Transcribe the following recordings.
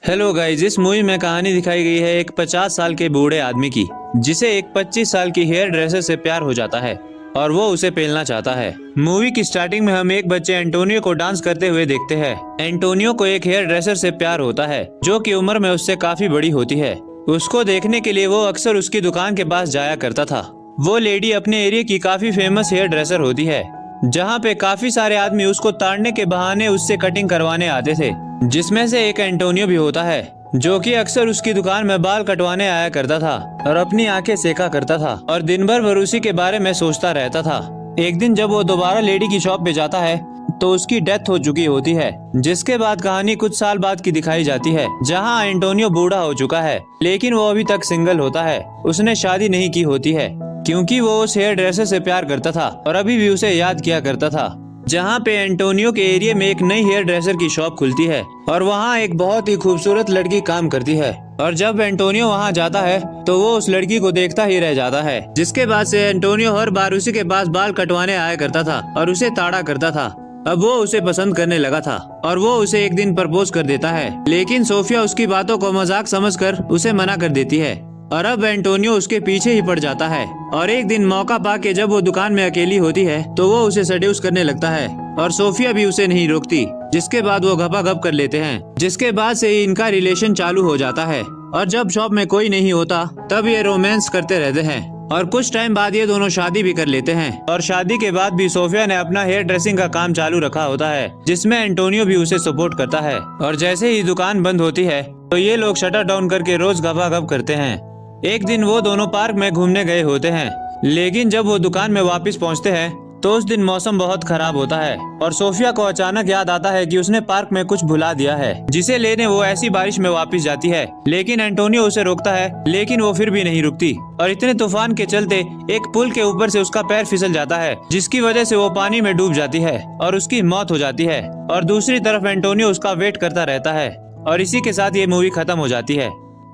Hello guys, इस movie में कहानी दिखाई गई है एक 50 साल के बूढ़े आदमी की, जिसे एक 25 साल की हेयर ड्रेसर से प्यार हो जाता है और वो उसे पेलना चाहता है। मूवी की स्टार्टिंग में हम एक बच्चे एंटोनियो को डांस करते हुए देखते हैं। एंटोनियो को एक हेयर ड्रेसर से प्यार होता है, जो कि उम्र में उससे काफी बड़ी होती है। उसको देखने के लिए वो अक्सर उसकी दुकान के पास जाया करता था। वो लेडी अपने एरिया की काफी फेमस हेयर ड्रेसर होती है, जहाँ पे काफी सारे आदमी उसको ताड़ने के बहाने उससे कटिंग करवाने आते थे, जिसमें से एक एंटोनियो भी होता है, जो कि अक्सर उसकी दुकान में बाल कटवाने आया करता था और अपनी आंखें सेका करता था और दिन भर उसी के बारे में सोचता रहता था। एक दिन जब वो दोबारा लेडी की शॉप पे जाता है तो उसकी डेथ हो चुकी होती है, जिसके बाद कहानी कुछ साल बाद की दिखाई जाती है, जहां एंटोनियो बूढ़ा हो चुका है, लेकिन वो अभी तक सिंगल होता है। उसने शादी नहीं की होती है क्योंकि वो उस हेयर ड्रेसर से प्यार करता था और अभी भी उसे याद किया करता था। जहाँ पे एंटोनियो के एरिया में एक नई हेयर ड्रेसर की शॉप खुलती है और वहाँ एक बहुत ही खूबसूरत लड़की काम करती है, और जब एंटोनियो वहाँ जाता है तो वो उस लड़की को देखता ही रह जाता है। जिसके बाद से एंटोनियो हर बार उसी के पास बाल कटवाने आया करता था और उसे ताड़ा करता था। अब वो उसे पसंद करने लगा था और वो उसे एक दिन प्रपोज कर देता है, लेकिन सोफिया उसकी बातों को मजाक समझकर उसे मना कर देती है और अब एंटोनियो उसके पीछे ही पड़ जाता है। और एक दिन मौका पाके जब वो दुकान में अकेली होती है तो वो उसे सेड्यूस करने लगता है और सोफिया भी उसे नहीं रोकती, जिसके बाद वो घपाघप कर लेते हैं। जिसके बाद से ही इनका रिलेशन चालू हो जाता है और जब शॉप में कोई नहीं होता तब ये रोमांस करते रहते हैं और कुछ टाइम बाद ये दोनों शादी भी कर लेते हैं। और शादी के बाद भी सोफिया ने अपना हेयर ड्रेसिंग का काम चालू रखा होता है, जिसमें एंटोनियो भी उसे सपोर्ट करता है। और जैसे ही दुकान बंद होती है तो ये लोग शटर डाउन करके रोज घपाघप करते हैं। एक दिन वो दोनों पार्क में घूमने गए होते हैं, लेकिन जब वो दुकान में वापस पहुंचते हैं तो उस दिन मौसम बहुत खराब होता है और सोफिया को अचानक याद आता है कि उसने पार्क में कुछ भुला दिया है, जिसे लेने वो ऐसी बारिश में वापस जाती है। लेकिन एंटोनियो उसे रोकता है, लेकिन वो फिर भी नहीं रुकती और इतने तूफान के चलते एक पुल के ऊपर से उसका पैर फिसल जाता है, जिसकी वजह से वो पानी में डूब जाती है और उसकी मौत हो जाती है। और दूसरी तरफ एंटोनियो उसका वेट करता रहता है और इसी के साथ ये मूवी खत्म हो जाती है।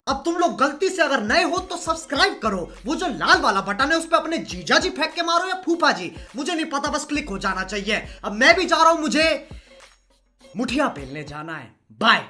अब तुम लोग गलती से अगर नए हो तो सब्सक्राइब करो, वो जो लाल वाला बटन है उस पर अपने जीजा जी फेंक के मारो या फूफा जी, मुझे नहीं पता, बस क्लिक हो जाना चाहिए। अब मैं भी जा रहा हूं, मुझे मुठिया पेलने जाना है। बाय।